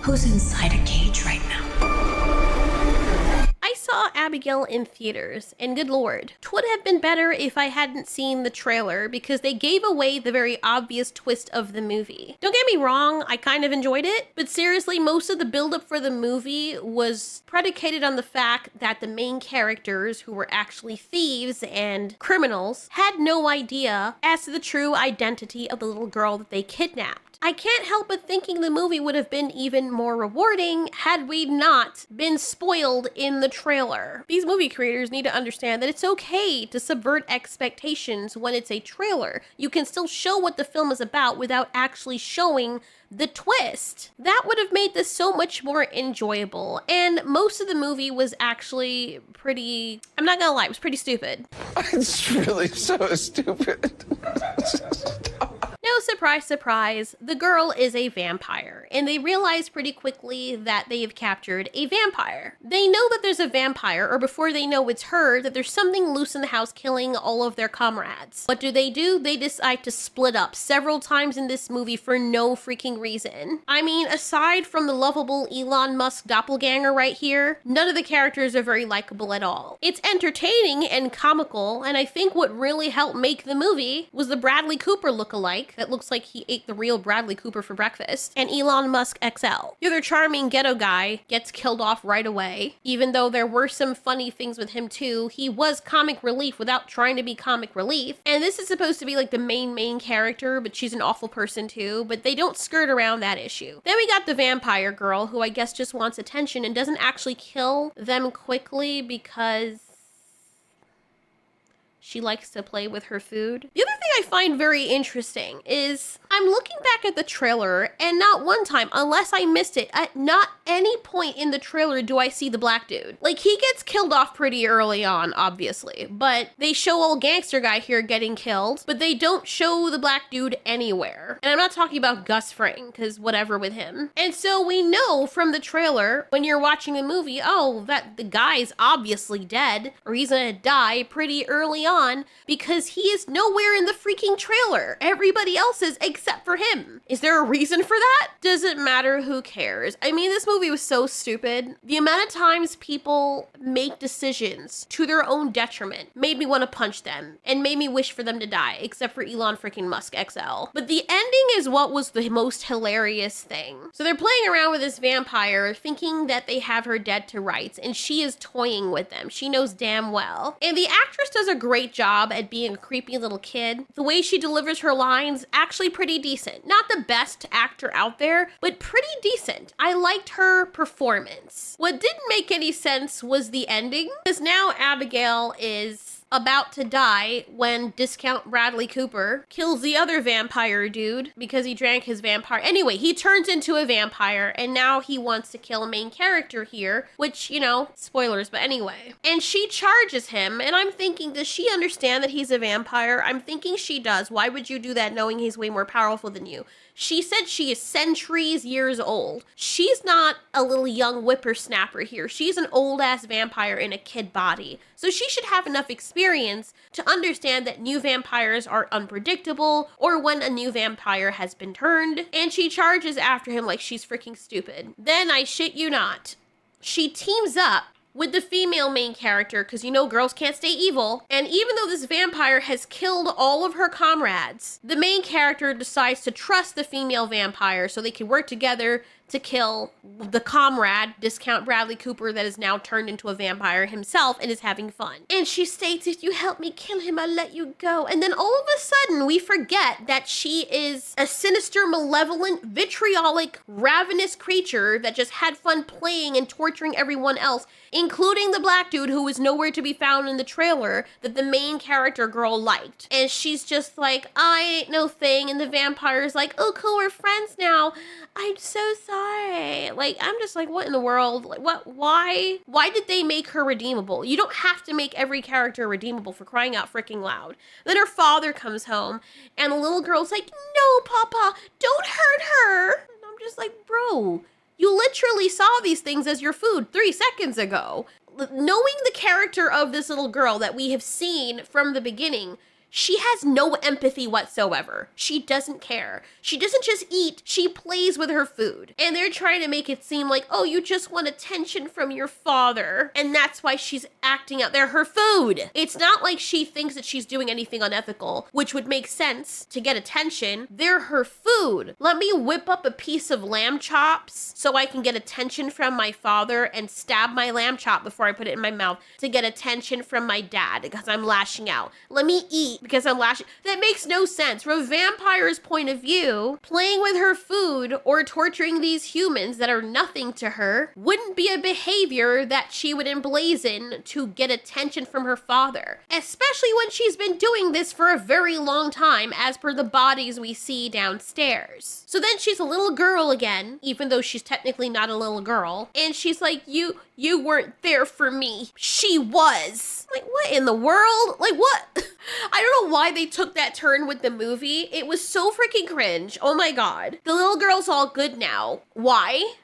Who's inside a cage right now? I saw Abigail in theaters, and good lord, 'twould have been better if I hadn't seen the trailer because they gave away the very obvious twist of the movie. Don't get me wrong, I kind of enjoyed it, but seriously, most of the buildup for the movie was predicated on the fact that the main characters, who were actually thieves and criminals, had no idea as to the true identity of the little girl that they kidnapped. I can't help but thinking the movie would have been even more rewarding had we not been spoiled in the trailer. These movie creators need to understand that it's okay to subvert expectations when it's a trailer. You can still show what the film is about without actually showing the twist. That would have made this so much more enjoyable. And most of the movie was actually pretty, I'm not gonna lie, it was pretty stupid. It's really so stupid. No surprise, surprise, the girl is a vampire, and they realize pretty quickly that they have captured a vampire. They know that there's a vampire, or before they know it's her, that there's something loose in the house killing all of their comrades. What do? They decide to split up several times in this movie for no freaking reason. I mean, aside from the lovable Elon Musk doppelganger right here, none of the characters are very likable at all. It's entertaining and comical, and I think what really helped make the movie was the Bradley Cooper lookalike that looks like he ate the real Bradley Cooper for breakfast, and Elon Musk XL. The other charming ghetto guy gets killed off right away. Even though there were some funny things with him too, he was comic relief without trying to be comic relief. And this is supposed to be like the main character, but she's an awful person too, but they don't skirt around that issue. Then we got the vampire girl, who I guess just wants attention and doesn't actually kill them quickly because she likes to play with her food. The other thing I find very interesting is I'm looking back at the trailer, and not one time, unless I missed it, at not any point in the trailer do I see the black dude. Like, he gets killed off pretty early on, obviously, but they show old gangster guy here getting killed, but they don't show the black dude anywhere. And I'm not talking about Gus Fring, because whatever with him. And so we know from the trailer, when you're watching the movie, oh, that the guy's obviously dead, or he's gonna die pretty early on, because he is nowhere in the freaking trailer. Everybody else is except for him. Is there a reason for that? Doesn't matter, who cares? I mean, this movie was so stupid. The amount of times people make decisions to their own detriment made me want to punch them and made me wish for them to die, except for Elon freaking Musk XL. But the ending is what was the most hilarious thing. So they're playing around with this vampire, thinking that they have her dead to rights, and she is toying with them. She knows damn well. And the actress does a great job at being a creepy little kid. The way she delivers her lines, actually pretty decent. Not the best actor out there, but pretty decent. I liked her performance. What didn't make any sense was the ending, because now Abigail is about to die when Discount Bradley Cooper kills the other vampire dude because he drank his vampire. Anyway, he turns into a vampire, and now he wants to kill a main character here, which, you know, spoilers, but anyway. And she charges him, and I'm thinking, does she understand that he's a vampire? I'm thinking she does. Why would you do that knowing he's way more powerful than you? She said she is centuries years old. She's not a little young whippersnapper here. She's an old-ass vampire in a kid body. So she should have enough experience to understand that new vampires are unpredictable, or when a new vampire has been turned, and she charges after him like she's freaking stupid. Then, I shit you not, she teams up with the female main character, because you know girls can't stay evil. And even though this vampire has killed all of her comrades, the main character decides to trust the female vampire so they can work together to kill the comrade, Discount Bradley Cooper, that is now turned into a vampire himself and is having fun. And she states, if you help me kill him, I'll let you go. And then all of a sudden, we forget that she is a sinister, malevolent, vitriolic, ravenous creature that just had fun playing and torturing everyone else, including the black dude who was nowhere to be found in the trailer that the main character girl liked. And she's just like, I ain't no thing. And the vampire's like, oh, cool, we're friends now. I'm so sorry. Like, I'm just like, what in the world? Like, what? Why did they make her redeemable? You don't have to make every character redeemable, for crying out freaking loud. Then her father comes home, and the little girl's like, no, Papa, don't hurt her. And I'm just like, bro, you literally saw these things as your food 3 seconds ago. Knowing the character of this little girl that we have seen from the beginning, She has no empathy whatsoever. She doesn't care. She doesn't just eat, she plays with her food. And they're trying to make it seem like, oh, you just want attention from your father. And that's why she's acting out. They're her food. It's not like she thinks that she's doing anything unethical, which would make sense to get attention. They're her food. Let me whip up a piece of lamb chops so I can get attention from my father and stab my lamb chop before I put it in my mouth to get attention from my dad because I'm lashing out. Let me eat because I'm lashing. That makes no sense. From a vampire's point of view, playing with her food or torturing these humans that are nothing to her wouldn't be a behavior that she would emblazon to get attention from her father, especially when she's been doing this for a very long time as per the bodies we see downstairs. So then she's a little girl again, even though she's technically not a little girl, and she's like, you weren't there for me. She was. Like, what in the world? Like, what? I don't know why they took that turn with the movie. It was so freaking cringe. Oh my god. The little girl's all good now. Why?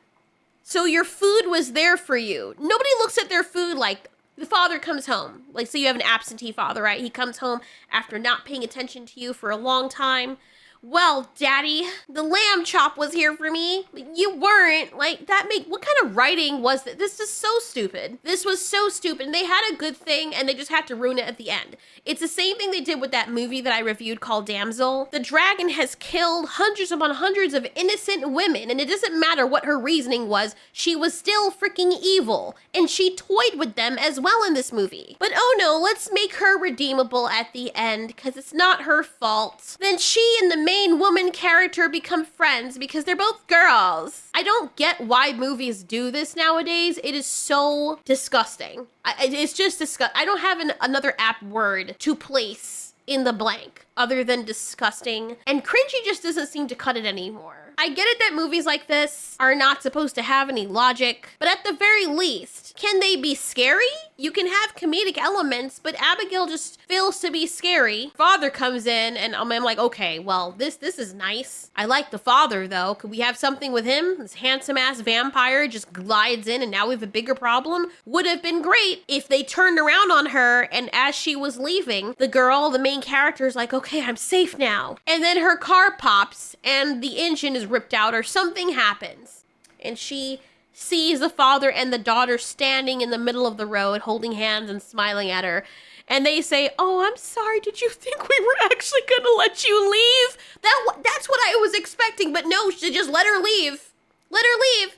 So your food was there for you. Nobody looks at their food like the father comes home. Like, say you have an absentee father, right? He comes home after not paying attention to you for a long time. Well, daddy, the lamb chop was here for me. You weren't. Like, what kind of writing was that? This is so stupid. This was so stupid. And they had a good thing and they just had to ruin it at the end. It's the same thing they did with that movie that I reviewed called Damsel. The dragon has killed hundreds upon hundreds of innocent women, and it doesn't matter what her reasoning was, she was still freaking evil. And she toyed with them as well in this movie. But oh no, let's make her redeemable at the end because it's not her fault. Then she and the main woman character become friends because they're both girls. I don't get why movies do this nowadays. It is so disgusting. It's just disgusting. I don't have another apt word to place in the blank other than disgusting. And cringy just doesn't seem to cut it anymore. I get it that movies like this are not supposed to have any logic, but at the very least, can they be scary? You can have comedic elements, but Abigail just fails to be scary. Father comes in and I'm like, okay, well, this is nice. I like the father though. Could we have something with him? This handsome ass vampire just glides in and now we have a bigger problem. Would have been great if they turned around on her and as she was leaving, the girl, the main character is like, okay, I'm safe now. And then her car pops and the engine is ripped out or something happens. And she sees the father and the daughter standing in the middle of the road holding hands and smiling at her. And they say, oh, I'm sorry. Did you think we were actually going to let you leave? That's what I was expecting. But no, she just let her leave. Let her leave.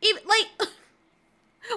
Even, like,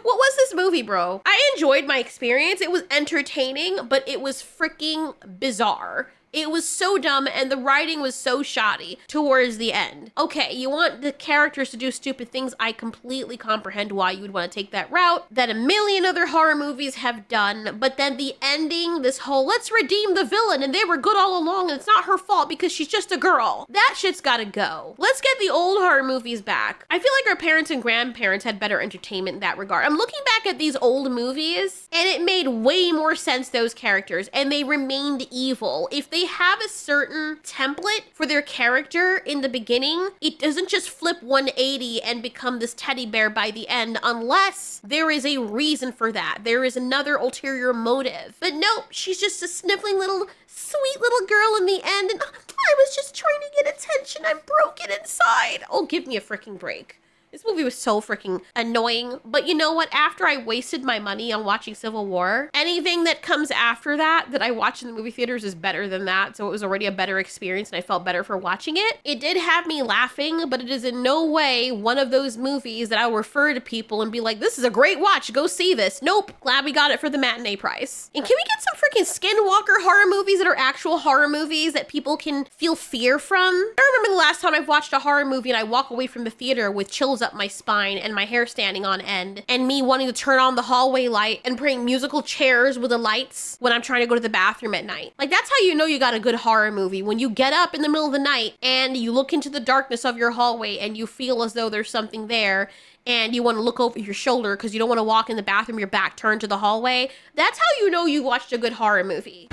what was this movie, bro? I enjoyed my experience. It was entertaining, but it was freaking bizarre. It was so dumb and the writing was so shoddy towards the end. Okay, you want the characters to do stupid things. I completely comprehend why you would want to take that route that a million other horror movies have done. But then the ending, this whole let's redeem the villain and they were good all along and it's not her fault because she's just a girl. That shit's gotta go. Let's get the old horror movies back. I feel like our parents and grandparents had better entertainment in that regard. I'm looking back at these old movies and it made way more sense, those characters, and they remained evil. If they have a certain template for their character in the beginning, it doesn't just flip 180 and become this teddy bear by the end unless there is a reason for that. There is another ulterior motive. But nope, she's just a sniffling little sweet little girl in the end and I was just trying to get attention. I'm broken inside. Oh, give me a freaking break. This movie was so freaking annoying. But you know what? After I wasted my money on watching Civil War, anything that comes after that I watch in the movie theaters is better than that. So it was already a better experience and I felt better for watching it. It did have me laughing, but it is in no way one of those movies that I'll refer to people and be like, this is a great watch. Go see this. Nope. Glad we got it for the matinee price. And can we get some freaking Skinwalker horror movies that are actual horror movies that people can feel fear from? I remember the last time I've watched a horror movie and I walk away from the theater with chills up my spine and my hair standing on end and me wanting to turn on the hallway light and bring musical chairs with the lights when I'm trying to go to the bathroom at night. Like, that's how you know you got a good horror movie, when you get up in the middle of the night and you look into the darkness of your hallway and you feel as though there's something there and you want to look over your shoulder because you don't want to walk in the bathroom, your back turned to the hallway. That's how you know you watched a good horror movie.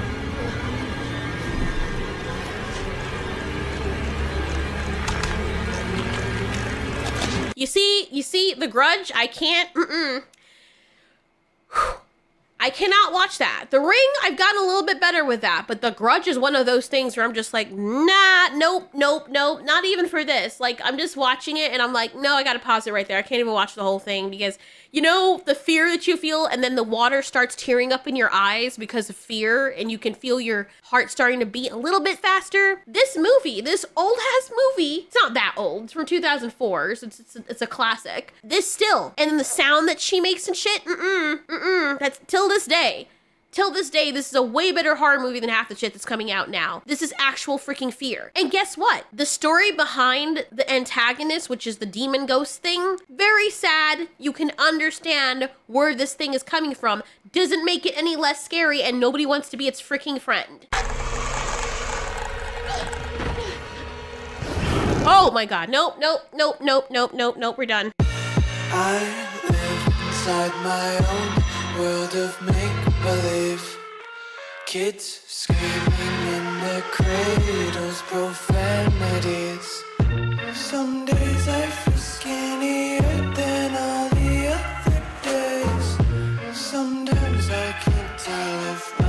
You see, The Grudge, I can't, I cannot watch that. The Ring, I've gotten a little bit better with that, but The Grudge is one of those things where I'm just like, nah, nope, not even for this. Like, I'm just watching it and I'm like, no, I gotta pause it right there. I can't even watch the whole thing because, you know, the fear that you feel and then the water starts tearing up in your eyes because of fear and you can feel your heart starting to beat a little bit faster. This movie, this old-ass movie, it's not that old, it's from 2004, so it's a classic. This still, and the sound that she makes and shit, that's till this day. Till this day, this is a way better horror movie than half the shit that's coming out now. This is actual freaking fear. And guess what? The story behind the antagonist, which is the demon ghost thing, very sad. You can understand where this thing is coming from. Doesn't make it any less scary, and nobody wants to be its freaking friend. Oh my god. Nope, we're done. I live inside my own world of make-believe. Kids screaming in their cradles, profanities. Some days I feel skinnier than all the other days. Sometimes I can't tell if